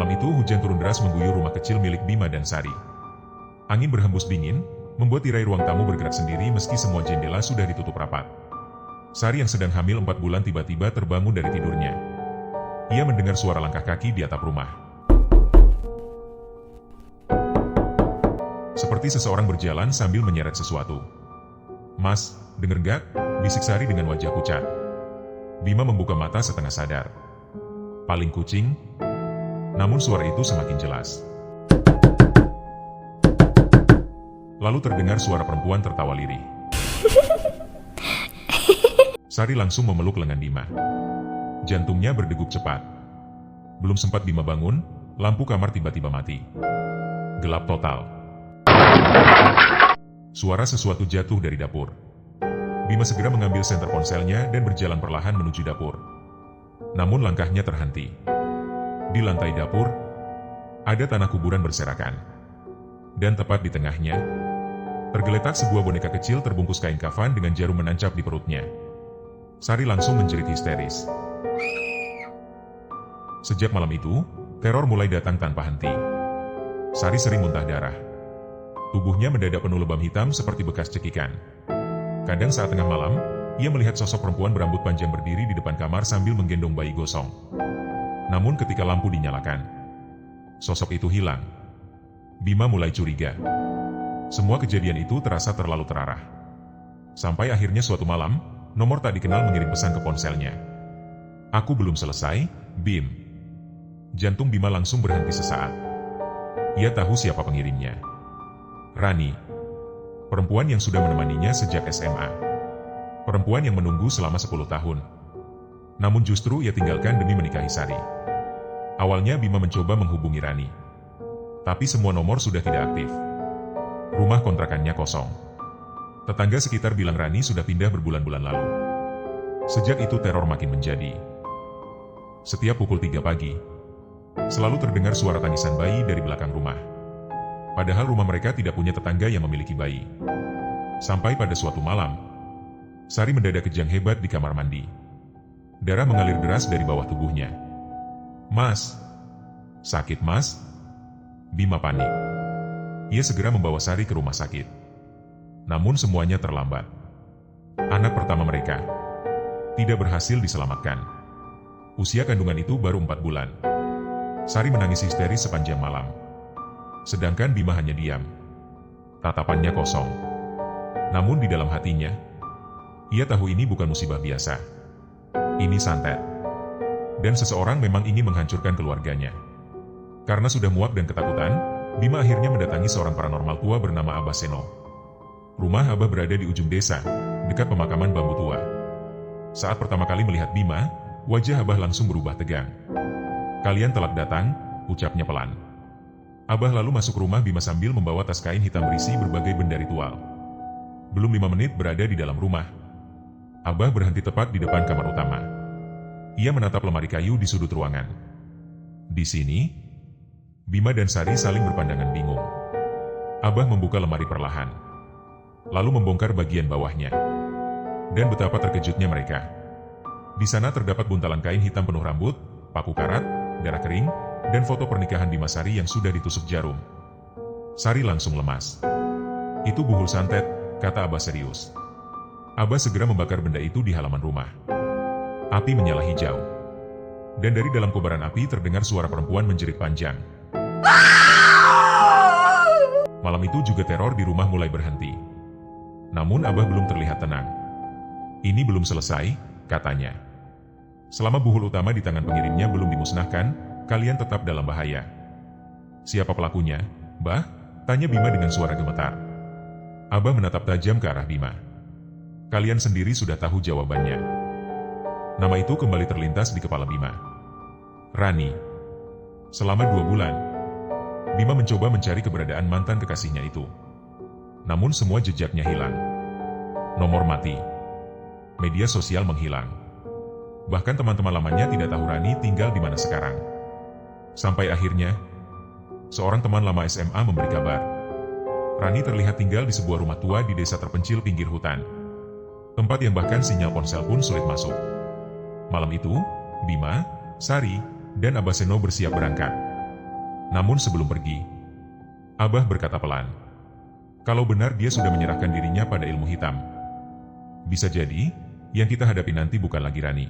Malam itu hujan turun deras mengguyur rumah kecil milik Bima dan Sari. Angin berhembus dingin, membuat tirai ruang tamu bergerak sendiri meski semua jendela sudah ditutup rapat. Sari yang sedang hamil 4 bulan tiba-tiba terbangun dari tidurnya. Ia mendengar suara langkah kaki di atap rumah. Seperti seseorang berjalan sambil menyeret sesuatu. "Mas, denger gak?" bisik Sari dengan wajah pucat. Bima membuka mata setengah sadar. Paling kucing. Namun suara itu semakin jelas. Lalu terdengar suara perempuan tertawa lirih. Sari langsung memeluk lengan Bima. Jantungnya berdegup cepat. Belum sempat Bima bangun, lampu kamar tiba-tiba mati. Gelap total. Suara sesuatu jatuh dari dapur. Bima segera mengambil senter ponselnya dan berjalan perlahan menuju dapur. Namun langkahnya terhenti. Di lantai dapur, ada tanah kuburan berserakan. Dan tepat di tengahnya, tergeletak sebuah boneka kecil terbungkus kain kafan dengan jarum menancap di perutnya. Sari langsung menjerit histeris. Sejak malam itu, teror mulai datang tanpa henti. Sari sering muntah darah. Tubuhnya mendadak penuh lebam hitam seperti bekas cekikan. Kadang saat tengah malam, ia melihat sosok perempuan berambut panjang berdiri di depan kamar sambil menggendong bayi gosong. Namun ketika lampu dinyalakan, sosok itu hilang. Bima mulai curiga. Semua kejadian itu terasa terlalu terarah. Sampai akhirnya suatu malam, nomor tak dikenal mengirim pesan ke ponselnya. "Aku belum selesai, Bim." Jantung Bima langsung berhenti sesaat. Ia tahu siapa pengirimnya. Rani. Perempuan yang sudah menemaninya sejak SMA. Perempuan yang menunggu selama 10 tahun. Namun justru ia tinggalkan demi menikahi Sari. Awalnya Bima mencoba menghubungi Rani. Tapi semua nomor sudah tidak aktif. Rumah kontrakannya kosong. Tetangga sekitar bilang Rani sudah pindah berbulan-bulan lalu. Sejak itu teror makin menjadi. Setiap pukul 3 pagi, selalu terdengar suara tangisan bayi dari belakang rumah. Padahal rumah mereka tidak punya tetangga yang memiliki bayi. Sampai pada suatu malam, Sari mendadak kejang hebat di kamar mandi. Darah mengalir deras dari bawah tubuhnya. "Mas, sakit mas?" Bima panik. Ia segera membawa Sari ke rumah sakit. Namun semuanya terlambat. Anak pertama mereka tidak berhasil diselamatkan. Usia kandungan itu baru 4 bulan. Sari menangis histeris sepanjang malam. Sedangkan Bima hanya diam. Tatapannya kosong. Namun di dalam hatinya, ia tahu ini bukan musibah biasa. Ini santet. Dan seseorang memang ingin menghancurkan keluarganya. Karena sudah muak dan ketakutan, Bima akhirnya mendatangi seorang paranormal tua bernama Abah Seno. Rumah Abah berada di ujung desa, dekat pemakaman bambu tua. Saat pertama kali melihat Bima, wajah Abah langsung berubah tegang. "Kalian telat datang," ucapnya pelan. Abah lalu masuk rumah Bima sambil membawa tas kain hitam berisi berbagai benda ritual. Belum 5 menit berada di dalam rumah, Abah berhenti tepat di depan kamar utama. Ia menatap lemari kayu di sudut ruangan. Di sini, Bima dan Sari saling berpandangan bingung. Abah membuka lemari perlahan, lalu membongkar bagian bawahnya. Dan betapa terkejutnya mereka. Di sana terdapat buntalan kain hitam penuh rambut, paku karat, darah kering, dan foto pernikahan Bima Sari yang sudah ditusuk jarum. Sari langsung lemas. "Itu buhul santet," kata Abah serius. Abah segera membakar benda itu di halaman rumah. Api menyala hijau. Dan dari dalam kobaran api terdengar suara perempuan menjerit panjang. Malam itu juga teror di rumah mulai berhenti. Namun Abah belum terlihat tenang. "Ini belum selesai," katanya. "Selama buhul utama di tangan pengirimnya belum dimusnahkan, kalian tetap dalam bahaya." "Siapa pelakunya, Bah?" tanya Bima dengan suara gemetar. Abah menatap tajam ke arah Bima. "Kalian sendiri sudah tahu jawabannya." Nama itu kembali terlintas di kepala Bima. Rani. Selama 2 bulan, Bima mencoba mencari keberadaan mantan kekasihnya itu. Namun semua jejaknya hilang. Nomor mati. Media sosial menghilang. Bahkan teman-teman lamanya tidak tahu Rani tinggal di mana sekarang. Sampai akhirnya, seorang teman lama SMA memberi kabar. Rani terlihat tinggal di sebuah rumah tua di desa terpencil pinggir hutan. Tempat yang bahkan sinyal ponsel pun sulit masuk. Malam itu, Bima, Sari, dan Abah Seno bersiap berangkat. Namun sebelum pergi, Abah berkata pelan, kalau benar dia sudah menyerahkan dirinya pada ilmu hitam, bisa jadi yang kita hadapi nanti bukan lagi Rani,